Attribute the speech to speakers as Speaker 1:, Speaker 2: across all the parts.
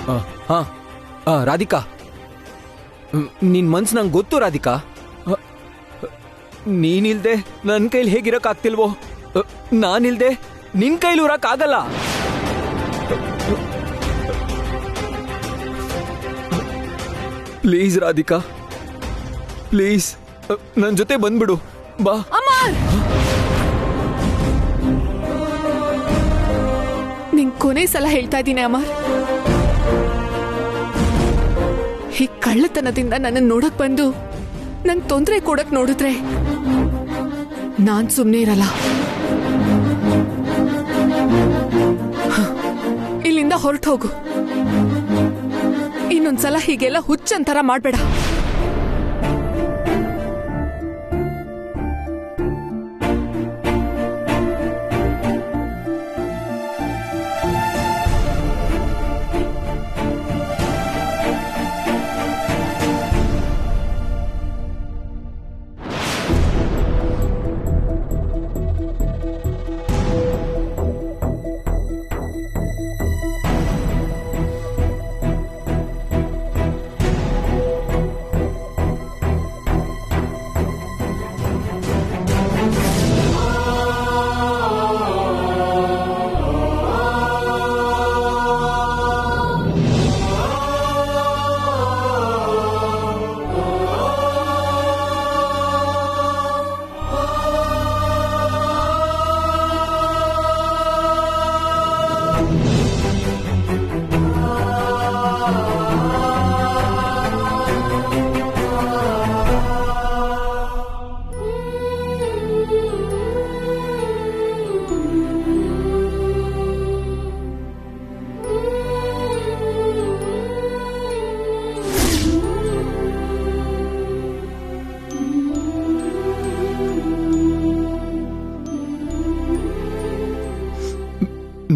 Speaker 1: ಹಾ ರಾಧಿಕಾ, ನಿನ್ ಮನ್ಸು ನಂಗೆ ಗೊತ್ತು ರಾಧಿಕಾ. ನೀನಿಲ್ದೆ ನನ್ನ ಕೈಲಿ ಹೇಗಿರಕ್ಕಾಗ್ತಿಲ್ವೋ, ನಾನಿಲ್ದೆ ನಿನ್ ಕೈಲಿ ಇರಕ್ಕಾಗಲ್ಲ. ಪ್ಲೀಸ್ ರಾಧಿಕಾ, ಪ್ಲೀಸ್ ನನ್ ಜೊತೆ ಬಂದ್ಬಿಡು ಬಾ.
Speaker 2: ನಿಂಗ್ ಕೊನೆ ಸಲ ಹೇಳ್ತಾ ಇದ್ದೀನಿ ಅಮರ್, ಈ ಕಳ್ಳತನದಿಂದ ನನ್ನ ನೋಡಕ್ ಬಂದು ನಂಗ್ ತೊಂದರೆ ಕೊಡಕ್ ನೋಡಿದ್ರೆ ನಾನ್ ಸುಮ್ನೆ ಇರಲ್ಲ. ಇಲ್ಲಿಂದ ಹೊರಟು ಹೋಗು. ಇನ್ನೊಂದ್ಸಲ ಹೀಗೆಲ್ಲ ಹುಚ್ಚಂತರ ಮಾಡ್ಬೇಡ.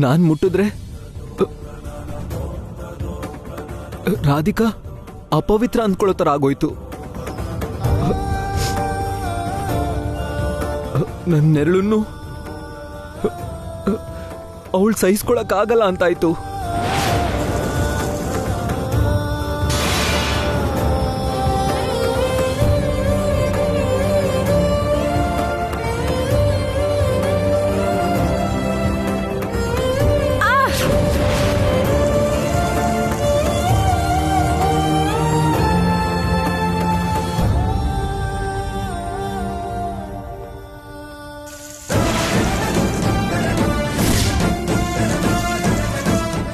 Speaker 1: ನಾನ್ ಮುಟ್ಟಿದ್ರೆ ರಾಧಿಕಾ ಅಪವಿತ್ರ ಅಂದ್ಕೊಳ್ಳೋ ತರ ಆಗೋಯ್ತು. ನನ್ನ ನೆರಳನ್ನು ಅವಳು ಸಹಿಸ್ಕೊಳಕ್ ಆಗಲ್ಲ ಅಂತಾಯ್ತು.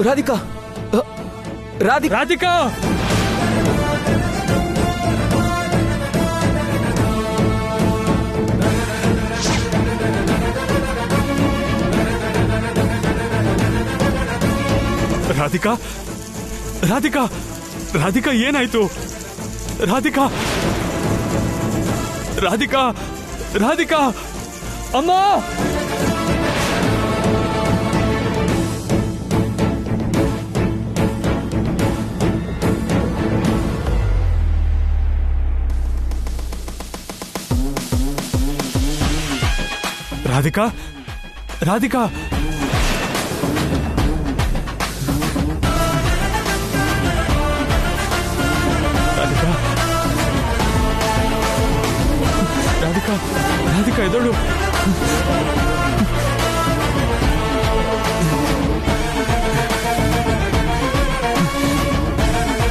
Speaker 1: ರಾಧಿಕಾ, ರಾಧಿಕಾ,
Speaker 3: ರಾಧಿಕಾ, ರಾಧಿಕಾ, ರಾಧಿಕಾ, ರಾಧಿಕಾ ಏನಾಯ್ತು? ರಾಧಿಕಾ, ರಾಧಿಕಾ, ರಾಧಿಕಾ, ಅಮ್ಮ! ರಾಧಿಕಾ, ರಾಧಿಕಾ, ರಾಧಿಕಾ, ರಾಧಿಕಾ, ರಾಧಿಕಾ ಎದಳು.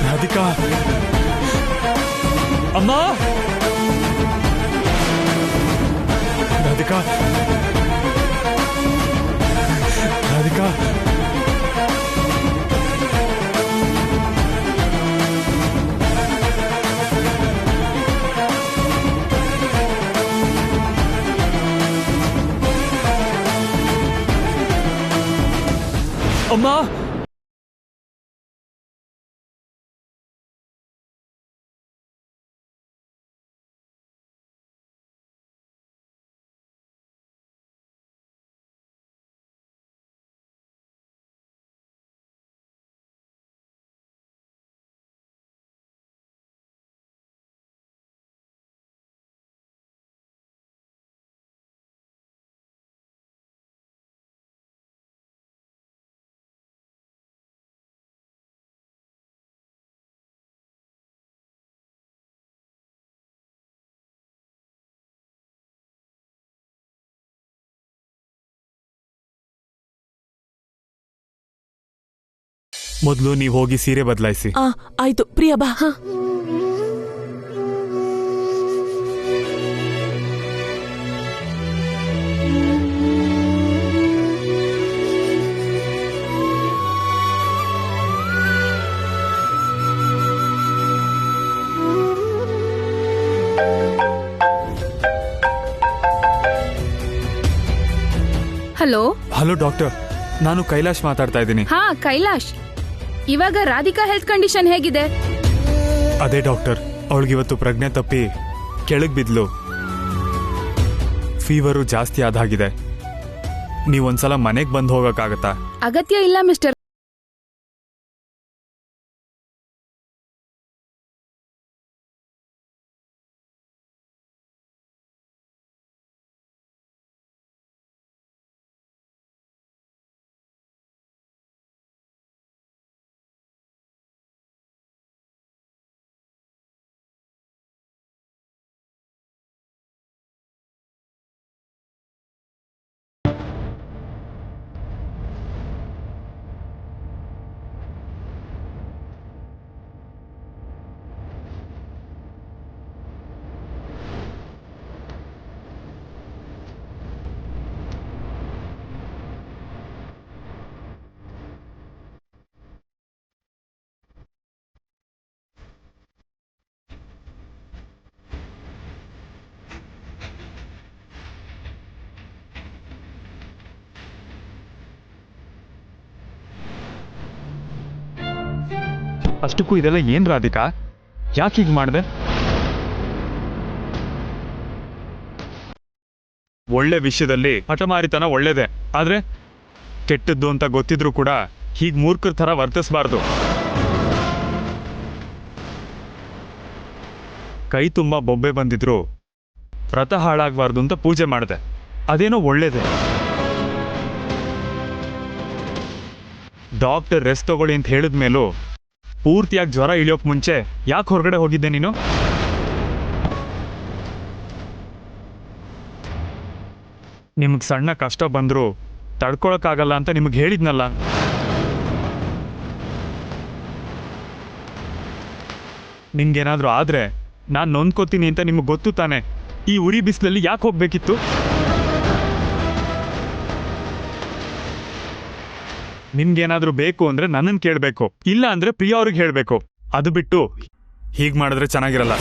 Speaker 3: ರಾಧಿಕಾ, ಅಮ್ಮ! ರಾಧಿಕಾ, ರಾಧಿಕಾ, ಅಮ್ಮ! ಮೊದಲು ನೀವು ಹೋಗಿ ಸೀರೆ ಬದಲಾಯಿಸಿ.
Speaker 4: ಆಯ್ತು ಪ್ರಿಯಾ ಬಾ.
Speaker 5: ಹಲೋ
Speaker 3: ಹಲೋ ಡಾಕ್ಟರ್, ನಾನು ಕೈಲಾಶ್ ಮಾತಾಡ್ತಾ ಇದ್ದೀನಿ.
Speaker 5: ಹಾ ಕೈಲಾಶ್, ಇವಾಗ ರಾಧಿಕಾ ಹೆಲ್ತ್ ಕಂಡೀಷನ್ ಹೇಗಿದೆ?
Speaker 3: ಅದೇ ಡಾಕ್ಟರ್, ಅವಳಿಗಿವತ್ತು ಪ್ರಜ್ಞೆ ತಪ್ಪಿ ಕೆಳಗ್ ಬಿದ್ಲು. ಫೀವರು ಜಾಸ್ತಿ ಆದಾಗಿದೆ. ನೀವೊಂದ್ಸಲ ಮನೆಗೆ ಬಂದು ಹೋಗಕ್ಕಾಗತ್ತಾ?
Speaker 5: ಅಗತ್ಯ ಇಲ್ಲ ಮಿಸ್ಟರ್.
Speaker 3: ಅಷ್ಟಕ್ಕೂ ಇದೆಲ್ಲ ಏನ್ ರಾಧಿಕಾ, ಯಾಕೆ ಹೀಗೆ ಮಾಡಿದೆ? ಒಳ್ಳೆ ವಿಷಯದಲ್ಲಿ ಹಠಮಾರಿತನ ಒಳ್ಳೇದೆ, ಆದ್ರೆ ಕೆಟ್ಟದ್ದು ಅಂತ ಗೊತ್ತಿದ್ರು ಕೂಡ ಹೀಗೆ ಮೂರ್ಖರ ಥರ ವರ್ತಿಸಬಾರ್ದು. ಕೈ ತುಂಬ ಬೊಬ್ಬೆ ಬಂದಿದ್ರು ವ್ರತ ಹಾಳಾಗಬಾರ್ದು ಅಂತ ಪೂಜೆ ಮಾಡಿದೆ, ಅದೇನೋ ಒಳ್ಳೇದೆ. ಡಾಕ್ಟರ್ ರೆಸ್ಟ್ ತಗೊಳ್ಳಿ ಅಂತ ಹೇಳಿದ ಮೇಲೂ ಪೂರ್ತಿಯಾಗಿ ಜ್ವರ ಇಳಿಯೋಕ್ ಮುಂಚೆ ಯಾಕೆ ಹೊರಗಡೆ ಹೋಗಿದ್ದೆ ನೀನು? ನಿಮ್ಗೆ ಸಣ್ಣ ಕಷ್ಟ ಬಂದರೂ ತಡ್ಕೊಳಕ್ಕಾಗಲ್ಲ ಅಂತ ನಿಮಗೆ ಹೇಳಿದ್ನಲ್ಲ. ನಿಮ್ಗೇನಾದ್ರೂ ಆದ್ರೆ ನಾನು ನೊಂದ್ಕೋತೀನಿ ಅಂತ ನಿಮಗೆ ಗೊತ್ತು ತಾನೆ. ಈ ಉರಿ ಬಿಸಿಲಲ್ಲಿ ಯಾಕೆ ಹೋಗ್ಬೇಕಿತ್ತು? ನಿಮ್ಗೇನಾದ್ರೂ ಬೇಕು ಅಂದ್ರೆ ನನ್ನನ್ನು ಕೇಳಬೇಕು, ಇಲ್ಲ ಅಂದ್ರೆ ಪ್ರಿಯಾ ಅವ್ರಿಗೆ ಹೇಳಬೇಕು. ಅದು ಬಿಟ್ಟು ಹೀಗೆ ಮಾಡಿದ್ರೆ ಚೆನ್ನಾಗಿರಲ್ಲ.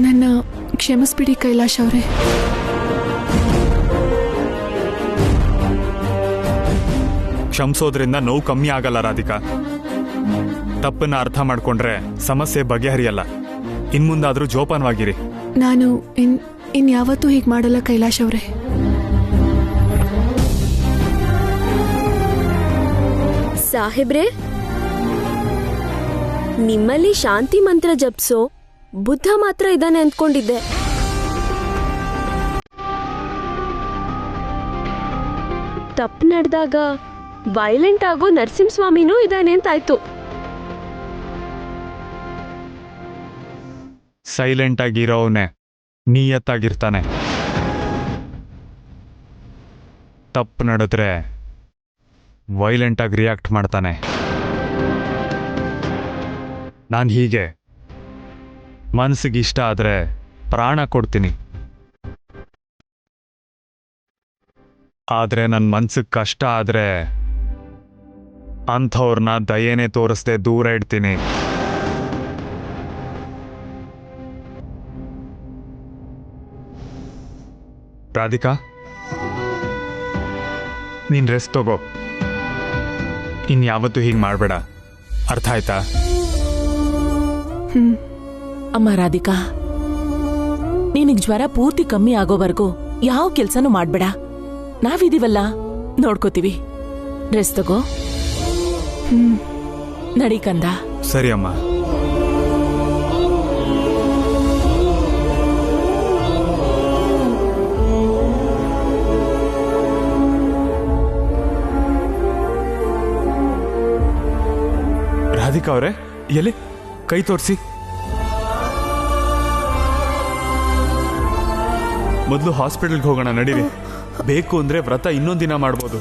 Speaker 2: ನನ್ನ ಕ್ಷಮಿಸ್ಬಿಡಿ ಕೈಲಾಶ್ ಅವರೇ.
Speaker 3: ಕ್ಷಮಿಸೋದ್ರಿಂದ ನೋವು ಕಮ್ಮಿ ಆಗಲ್ಲ ರಾಧಿಕಾ. ತಪ್ಪನ್ನ ಅರ್ಥ ಮಾಡ್ಕೊಂಡ್ರೆ ಸಮಸ್ಯೆ ಬಗೆಹರಿಯಲ್ಲ. ಇನ್ಮುಂದಾದ್ರೂ ಜೋಪಾನವಾಗಿರಿ.
Speaker 2: ನಾನು ಇನ್ಯಾವತ್ತೂ ಹೀಗೆ ಮಾಡಲ್ಲ ಕೈಲಾಶ್ ಅವರೇ.
Speaker 6: ಸಾಹೇಬ್ರೆ, ನಿಮ್ಮಲ್ಲಿ ಶಾಂತಿ ಮಂತ್ರ ಜಪಿಸೋ ಬುದ್ಧ ಮಾತ್ರ ಇದ್ದಾನೆ ಅಂದ್ಕೊಂಡಿದ್ದೆ. ತಪ್ಪು ನಡೆದಾಗ ವೈಲೆಂಟ್ ಆಗೋ ನರಸಿಂಹಸ್ವಾಮಿನೂ ಇದ್ದಾನೆ ಅಂತಾಯ್ತು.
Speaker 3: ಸೈಲೆಂಟ್ ಆಗಿರೋವನೇ ನಿಯತ್ತಾಗಿರ್ತಾನೆ. ತಪ್ಪು ನಡೆದ್ರೆ ವೈಲೆಂಟಾಗಿ ರಿಯಾಕ್ಟ್ ಮಾಡ್ತಾನೆ. ನಾನು ಹೀಗೆ ಮನಸ್ಸಿಗೆ ಇಷ್ಟ ಆದರೆ ಪ್ರಾಣ ಕೊಡ್ತೀನಿ, ಆದರೆ ನನ್ನ ಮನ್ಸಿಗೆ ಕಷ್ಟ ಆದರೆ ಅಂಥವ್ರನ್ನ ದಯೆನೇ ತೋರಿಸ್ದೆ ದೂರ ಇಡ್ತೀನಿ. ರಾಧಿಕಾ, ನೀನ್ ರೆಸ್ಟ್ ತಗೋ. ಇನ್ಯಾವತ್ತೂ ಹೀಗೆ ಮಾಡಬೇಡ, ಅರ್ಥ ಆಯ್ತಾ?
Speaker 4: ಅಮ್ಮ ರಾಧಿಕಾ, ನಿನಗ್ ಜ್ವರ ಪೂರ್ತಿ ಕಮ್ಮಿ ಆಗೋವರೆಗೂ ಯಾವ ಕೆಲ್ಸನೂ ಮಾಡ್ಬೇಡ. ನಾವಿದೀವಲ್ಲ, ನೋಡ್ಕೋತೀವಿ. ರೆಸ್ಟ್ ತಗೋ. ನಡಿ ಕಂದ.
Speaker 3: ಸರಿ ಅಮ್ಮ. ರಾಧಿಕಾ ಅವರೇ, ಎಲ್ಲಿ ಕೈ ತೋರಿಸಿ. ಮೊದಲು ಹಾಸ್ಪಿಟಲ್ಗೆ ಹೋಗೋಣ, ನಡೀರಿ. ಬೇಕು ಅಂದ್ರೆ ವ್ರತ ಇನ್ನೊಂದಿನ ಮಾಡ್ಬೋದು.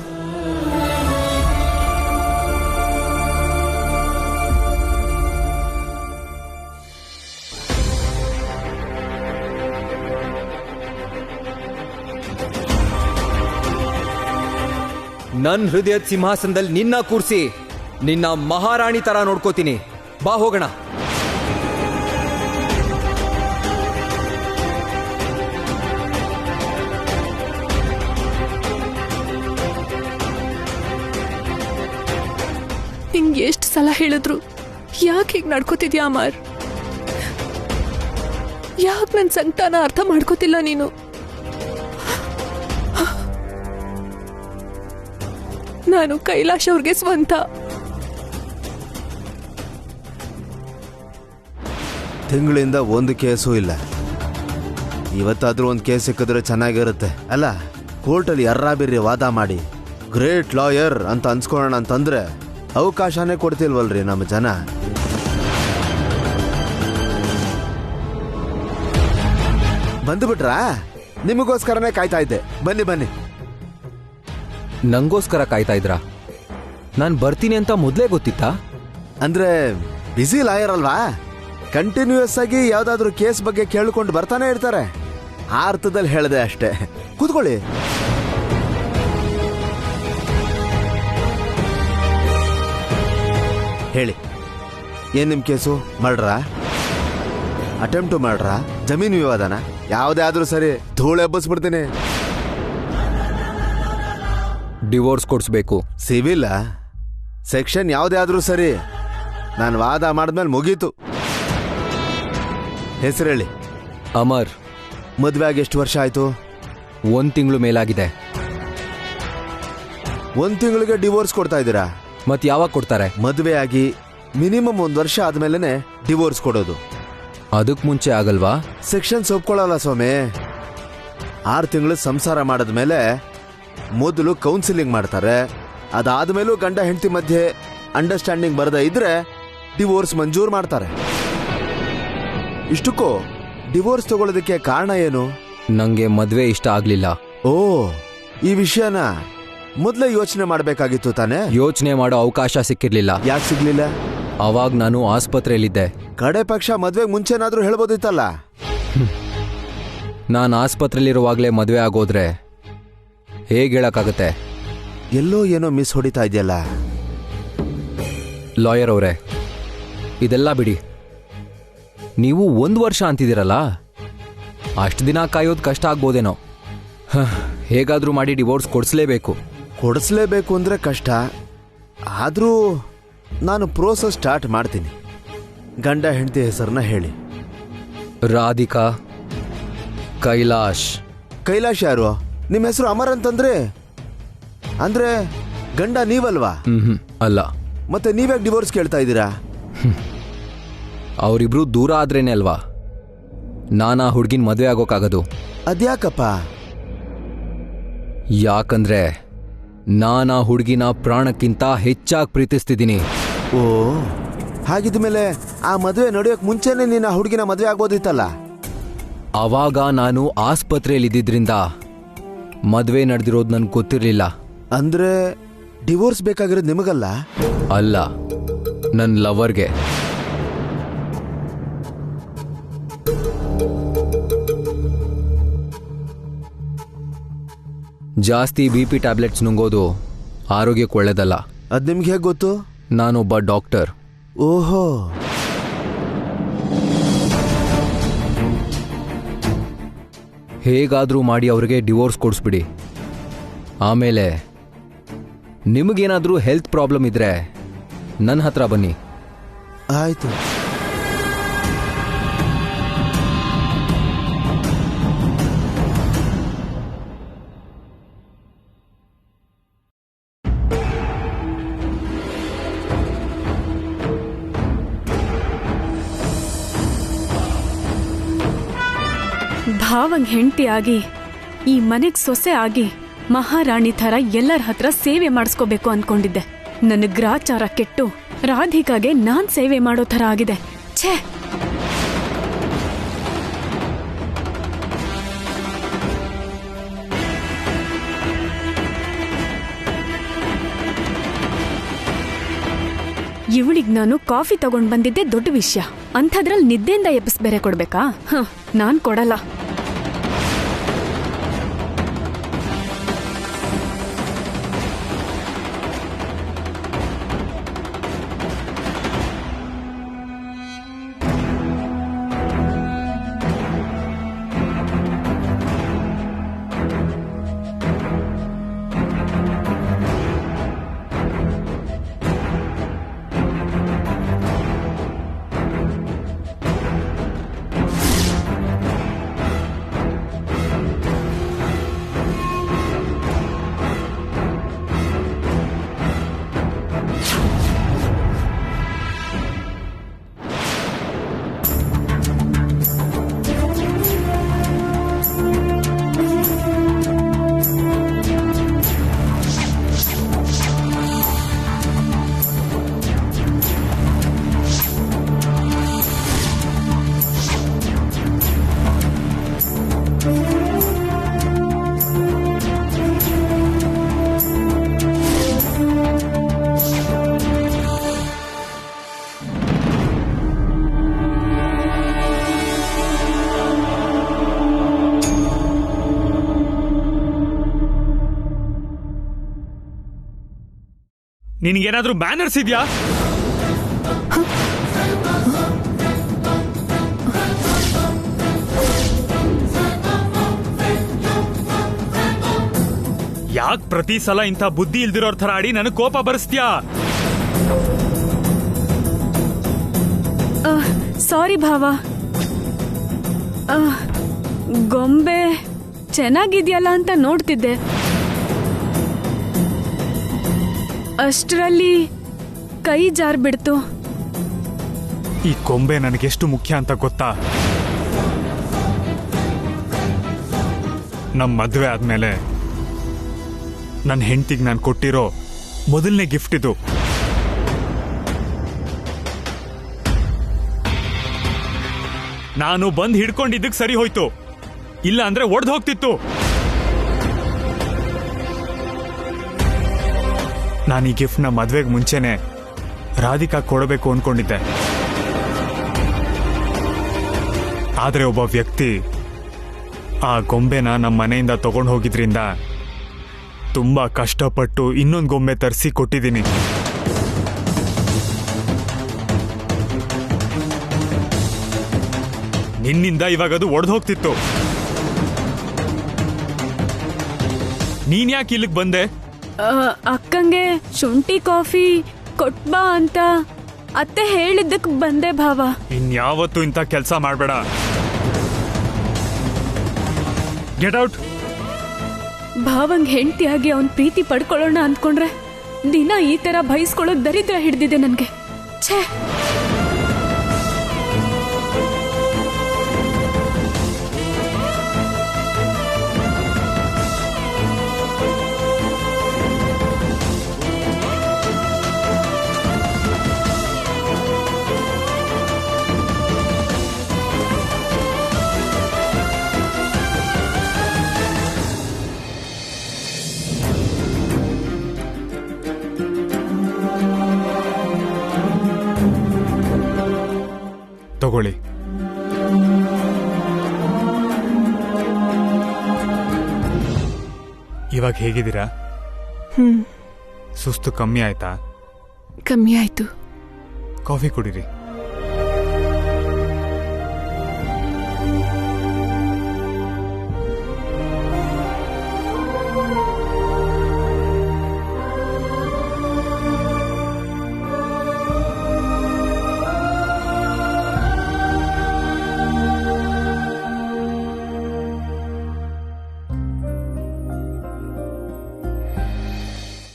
Speaker 1: ನನ್ ಹೃದಯದ ಸಿಂಹಾಸನದಲ್ಲಿ ನಿನ್ನ ಕೂರ್ಸಿ ನಿನ್ನ ಮಹಾರಾಣಿ ತರ ನೋಡ್ಕೋತೀನಿ. ಬಾ ಹೋಗೋಣ.
Speaker 2: ನಿಂಗೆ ಎಷ್ಟು ಸಲ ಹೇಳಿದ್ರು ಯಾಕೆ ಹೀಗೆ ನಡ್ಕೋತಿದ್ಯಾ ಅಮರ್? ಯಾಕೆ ನನ್ನ ಸಂಕಟನ ಅರ್ಥ ಮಾಡ್ಕೋತಿಲ್ಲ ನೀನು? ನಾನು ಕೈಲಾಶ್ ಅವ್ರಿಗೆ ಸ್ವಂತ.
Speaker 7: ತಿಂಗಳಿಂದ ಒಂದು ಕೇಸು ಇಲ್ಲ. ಇವತ್ತಾದ್ರೂ ಒಂದು ಕೇಸ್ ಸಿಕ್ಕಿದ್ರೆ ಚೆನ್ನಾಗಿರುತ್ತೆ ಅಲ್ಲ? ಕೋರ್ಟಲ್ಲಿ ಎರ್ರಾಬಿರ್ರಿ ವಾದ ಮಾಡಿ ಗ್ರೇಟ್ ಲಾಯರ್ ಅಂತ ಅನ್ಸ್ಕೊಳ್ಳೋಣ ಅಂತಂದ್ರೆ ಅವಕಾಶನೇ ಕೊಡ್ತಿಲ್ವಲ್ರಿ ನಮ್ಮ ಜನ. ಬಂದುಬಿಟ್ರಾ? ನಿಮಗೋಸ್ಕರನೇ ಕಾಯ್ತಾ ಇದ್ದೆ. ಬನ್ನಿ ಬನ್ನಿ.
Speaker 1: ನಂಗೋಸ್ಕರ ಕಾಯ್ತಾ ಇದ್ರಾ? ನಾನು ಬರ್ತೀನಿ ಅಂತ ಮೊದಲೇ ಗೊತ್ತಿತ್ತಾ?
Speaker 7: ಅಂದ್ರೆ ಬಿಸಿ ಲಾಯರ್ ಅಲ್ವಾ, ಕಂಟಿನ್ಯೂಯಸ್ ಆಗಿ ಯಾವ್ದಾದ್ರು ಕೇಸ್ ಬಗ್ಗೆ ಕೇಳಿಕೊಂಡು ಬರ್ತಾನೆ ಇರ್ತಾರೆ. ಆ ಅರ್ಥದಲ್ಲಿ ಹೇಳಿದೆ ಅಷ್ಟೇ. ಕೂತ್ಕೊಳ್ಳಿ. ಹೇಳಿ, ಏನ್ ನಿಮ್ ಕೇಸು? ಮರ್ಡ್ರಾ, ಅಟೆಂಪ್ಟು ಮರ್ಡ್ರಾ, ಜಮೀನು ವಿವಾದನ? ಯಾವುದೇ ಆದ್ರೂ ಸರಿ, ಧೂಳು ಎಬ್ಬಿಸ್ಬಿಡ್ತೀನಿ.
Speaker 1: ಡಿವೋರ್ಸ್ ಕೊಡಿಸ್ಬೇಕು.
Speaker 7: ಸಿವಿಲ್ ಸೆಕ್ಷನ್ ಯಾವುದೇ ಆದ್ರೂ ಸರಿ, ನಾನು ವಾದ ಮಾಡಿದ್ಮೇಲೆ ಮುಗೀತು. ಹೆಸರು ಹೇಳಿ.
Speaker 1: ಅಮರ್.
Speaker 7: ಮದುವೆ ಆಗಿ ಎಷ್ಟು ವರ್ಷ ಆಯ್ತು?
Speaker 1: 1 ತಿಂಗಳು ಮೇಲಾಗಿದೆ.
Speaker 7: 1 ತಿಂಗಳಿಗೆ ಡಿವೋರ್ಸ್ ಕೊಡ್ತಾ ಇದ್ದೀರಾ?
Speaker 1: ಮತ್ ಯಾವಾಗ ಕೊಡ್ತಾರೆ?
Speaker 7: ಮದುವೆ ಆಗಿ ಮಿನಿಮಮ್ 1 ವರ್ಷ ಆದ್ಮೇಲೆ ಡಿವೋರ್ಸ್ ಕೊಡೋದು.
Speaker 1: ಅದಕ್ ಮುಂಚೆ ಆಗಲ್ವಾ?
Speaker 7: ಸೆಕ್ಷನ್ಸ್ ಒಪ್ಕೊಳ್ಳಲ್ಲ ಸ್ವಾಮಿ. 6 ತಿಂಗಳು ಸಂಸಾರ ಮಾಡಿದ್ಮೇಲೆ ಮೊದಲು ಕೌನ್ಸಿಲಿಂಗ್ ಮಾಡ್ತಾರೆ. ಅದಾದ್ಮೇಲೂ ಗಂಡ ಹೆಂಡತಿ ಮಧ್ಯೆ ಅಂಡರ್ಸ್ಟ್ಯಾಂಡಿಂಗ್ ಬರದೇ ಇದ್ರೆ ಡಿವೋರ್ಸ್ ಮಂಜೂರು ಮಾಡ್ತಾರೆ. ಇಷ್ಟಕ್ಕೂ ಡಿವೋರ್ಸ್ ತಗೊಳ್ಳೋದಕ್ಕೆ ಕಾರಣ ಏನು?
Speaker 1: ನಂಗೆ ಮದ್ವೆ ಇಷ್ಟ ಆಗ್ಲಿಲ್ಲ.
Speaker 7: ಓ, ಈ ವಿಷಯನ ಮೊದಲೇ ಯೋಚನೆ ಮಾಡಬೇಕಾಗಿತ್ತು ತಾನೇ?
Speaker 1: ಯೋಚನೆ ಮಾಡೋ ಅವಕಾಶ ಸಿಕ್ಕಿರ್ಲಿಲ್ಲ.
Speaker 7: ಯಾಕೆ ಸಿಗ್ಲಿಲ್ಲ?
Speaker 1: ಅವಾಗ ನಾನು ಆಸ್ಪತ್ರೆಯಲ್ಲಿದ್ದೆ.
Speaker 7: ಕಡೆ ಪಕ್ಷ ಮದ್ವೆ ಮುಂಚೆನಾದ್ರೂ ಹೇಳ್ಬೋದಿತ್ತಲ್ಲ.
Speaker 1: ನಾನು ಆಸ್ಪತ್ರೆಯಲ್ಲಿರುವಾಗಲೇ ಮದ್ವೆ ಆಗೋದ್ರೆ ಹೇಗೆ ಹೇಳಕ್ಕಾಗತ್ತೆ?
Speaker 7: ಎಲ್ಲೋ ಏನೋ ಮಿಸ್ ಹೊಡಿತಾ ಇದೆಯಲ್ಲ.
Speaker 1: ಲಾಯರ್ ಅವರೇ, ಇದೆಲ್ಲ ಬಿಡಿ. ನೀವು 1 ವರ್ಷ ಅಂತಿದ್ದೀರಲ್ಲ, ಅಷ್ಟು ದಿನ ಕಾಯೋದು ಕಷ್ಟ ಆಗ್ಬೋದೇನೋ. ಹೇಗಾದ್ರೂ ಮಾಡಿ ಡಿವೋರ್ಸ್ ಕೊಡಿಸ್ಲೇಬೇಕು.
Speaker 7: ಕೊಡಿಸ್ಲೇಬೇಕು ಅಂದ್ರೆ ಕಷ್ಟ. ಆದ್ರೂ ನಾನು ಪ್ರೋಸೆಸ್ ಸ್ಟಾರ್ಟ್ ಮಾಡ್ತೀನಿ. ಗಂಡ ಹೆಂಡತಿ ಹೆಸರನ್ನ ಹೇಳಿ.
Speaker 1: ರಾಧಿಕಾ, ಕೈಲಾಶ್.
Speaker 7: ಕೈಲಾಶ್ ಯಾರು? ನಿಮ್ಮ ಹೆಸರು ಅಮರ್ ಅಂತಂದ್ರೆ ಅಂದ್ರೆ ಗಂಡ ನೀವಲ್ವಾ?
Speaker 1: ಅಲ್ಲ.
Speaker 7: ಮತ್ತೆ ನೀವ್ಯಾಕೆ ಡಿವೋರ್ಸ್ ಕೇಳ್ತಾ ಇದ್ದೀರಾ?
Speaker 1: ಅವರಿಬ್ರು ದೂರ ಆದ್ರೇನೆ ಅಲ್ವಾ ನಾನಾ ಹುಡುಗಿನ ಮದುವೆ ಆಗೋಕ್ಕಾಗದು.
Speaker 7: ಅದ್ಯಾಕಪ್ಪ?
Speaker 1: ಯಾಕಂದ್ರೆ ನಾನಾ ಹುಡುಗಿನ ಪ್ರಾಣಕ್ಕಿಂತ ಹೆಚ್ಚಾಗಿ ಪ್ರೀತಿಸ್ತಿದ್ದೀನಿ.
Speaker 7: ಓ, ಹಾಗಿದ್ಮೇಲೆ ಆ ಮದುವೆ ನಡೆಯೋಕ್ ಮುಂಚೆನೆ ನೀನು ಆ ಹುಡುಗಿನ ಮದುವೆ ಆಗ್ಬೋದಿತ್ತಲ್ಲ.
Speaker 1: ಅವಾಗ ನಾನು ಆಸ್ಪತ್ರೆಯಲ್ಲಿದ್ದಿದ್ರಿಂದ ಮದುವೆ ನಡೆದಿರೋದು ನನ್ಗೆ ಗೊತ್ತಿರಲಿಲ್ಲ.
Speaker 7: ಅಂದ್ರೆ ಡಿವೋರ್ಸ್ ಬೇಕಾಗಿರೋದು ನಿಮಗಲ್ಲ?
Speaker 1: ಅಲ್ಲ, ನನ್ನ ಲವರ್ಗೆ. ಜಾಸ್ತಿ BP ಟ್ಯಾಬ್ಲೆಟ್ಸ್ ನುಂಗೋದು ಆರೋಗ್ಯಕ್ಕೆ ಒಳ್ಳೇದಲ್ಲ.
Speaker 7: ಅದ್ ನಿಮ್ಗೆ ಹೇಗೆ ಗೊತ್ತು?
Speaker 1: ನಾನೊಬ್ಬ ಡಾಕ್ಟರ್.
Speaker 7: ಓಹೋ,
Speaker 1: ಹೇಗಾದ್ರೂ ಮಾಡಿ ಅವ್ರಿಗೆ ಡಿವೋರ್ಸ್ ಕೊಡಿಸ್ಬಿಡಿ. ಆಮೇಲೆ ನಿಮಗೇನಾದ್ರೂ ಹೆಲ್ತ್ ಪ್ರಾಬ್ಲಮ್ ಇದ್ರೆ ನನ್ನ ಹತ್ರ ಬನ್ನಿ.
Speaker 7: ಆಯ್ತು.
Speaker 5: ಭಾವಂಗ್ ಹೆಂಡತಿ ಆಗಿ ಈ ಮನೆಗ್ ಸೊಸೆ ಆಗಿ ಮಹಾರಾಣಿ ಥರ ಎಲ್ಲರ ಹತ್ರ ಸೇವೆ ಮಾಡಿಸ್ಕೋಬೇಕು ಅನ್ಕೊಂಡಿದ್ದೆ. ನನ್ನ ಗ್ರಾಚಾರ ಕೆಟ್ಟು ರಾಧಿಕಾಗೆ ನಾನ್ ಸೇವೆ ಮಾಡೋ ಥರ ಆಗಿದೆ. ಛೇ, ಇವಳಿಗ್ ನಾನು ಕಾಫಿ ತಗೊಂಡ್ ಬಂದಿದ್ದೆ ದೊಡ್ಡ ವಿಷಯ, ಅಂಥದ್ರಲ್ಲಿ ನಿದ್ದೆಯಿಂದ ಎಬ್ಬಿಸ್ ಬೇರೆ ಕೊಡ್ಬೇಕಾ? ನಾನ್ ಕೊಡಲ್ಲ.
Speaker 3: ನಿನಗೇನಾದ್ರೂ ಬ್ಯಾನರ್ಸ್ ಇದೆಯಾ? ಯಾಕೆ ಪ್ರತಿ ಸಲ ಇಂಥ ಬುದ್ಧಿ ಇಲ್ದಿರೋರ್ ಥರ ಆಡಿ ನನಗೆ ಕೋಪ ಬರಿಸ್ತೀಯಾ?
Speaker 5: ಸಾರಿ ಭಾವ. ಗೊಂಬೆ ಚೆನ್ನಾಗಿದ್ಯಲ್ಲ ಅಂತ ನೋಡ್ತಿದ್ದೆ, ಅಷ್ಟರಲ್ಲಿ ಕೈ ಜಾರ್ ಬಿಡ್ತು.
Speaker 3: ಈ ಗೊಂಬೆ ನನಗೆಷ್ಟು ಮುಖ್ಯ ಅಂತ ಗೊತ್ತಾ? ನಮ್ಮ ಮದುವೆ ಆದ್ಮೇಲೆ ನನ್ನ ಹೆಂಡತಿಗೆ ನಾನು ಕೊಟ್ಟಿರೋ ಮೊದಲನೇ ಗಿಫ್ಟ್ ಇದು. ನಾನು ಬಂದು ಹಿಡ್ಕೊಂಡಿದ್ದಕ್ಕೆ ಸರಿ ಹೋಯ್ತು, ಇಲ್ಲ ಅಂದ್ರೆ ಒಡೆದು ಹೋಗ್ತಿತ್ತು. ನಾನು ಈ ಗಿಫ್ಟ್ನ ಮದುವೆಗೆ ಮುಂಚೆನೆ ರಾಧಿಕಾ ಕೊಡಬೇಕು ಅನ್ಕೊಂಡಿದ್ದೆ. ಆದರೆ ಒಬ್ಬ ವ್ಯಕ್ತಿ ಆ ಗೊಂಬೆನ ನಮ್ಮ ಮನೆಯಿಂದ ತಗೊಂಡು ಹೋಗಿದ್ರಿಂದ ತುಂಬಾ ಕಷ್ಟಪಟ್ಟು ಇನ್ನೊಂದು ಗೊಂಬೆ ತರಿಸಿ ಕೊಟ್ಟಿದ್ದೀನಿ. ನಿನ್ನಿಂದ ಇವಾಗ ಅದು ಒಡೆದು ಹೋಗ್ತಿತ್ತು. ನೀನ್ ಯಾಕೆ ಇಲ್ಲಿಗೆ ಬಂದೆ?
Speaker 5: ಅಕ್ಕಂಗೆ ಶುಂಠಿ ಕಾಫಿ ಕೊಟ್ಬಾ ಅಂತ ಅತ್ತೆ ಹೇಳಿದ್ದಕ್ ಬಂದೆ ಭಾವ.
Speaker 3: ಇನ್ಯಾವತ್ತೂ ಇಂಥ ಕೆಲಸ ಮಾಡಬೇಡ. Get out.
Speaker 5: ಭಾವಂಗ್ ಹೆಂಡತಿಯಾಗಿ ಅವನ್ ಪ್ರೀತಿ ಪಡ್ಕೊಳ್ಳೋಣ ಅಂದ್ಕೊಂಡ್ರೆ ದಿನ ಈ ತರ ಬಯಸ್ಕೊಳ್ಳೋ ದರಿದ್ರ ಹಿಡ್ದಿದೆ ನನ್ಗೆ. ಛೇ,
Speaker 3: ತಗೊಳ್ಳಿ. ಇವಾಗ ಹೇಗಿದ್ದೀರಾ?
Speaker 2: ಹ್ಮ್,
Speaker 3: ಸುಸ್ತು ಕಮ್ಮಿ ಆಯ್ತಾ?
Speaker 2: ಕಮ್ಮಿ ಆಯ್ತು.
Speaker 3: ಕಾಫಿ ಕುಡೀರಿ.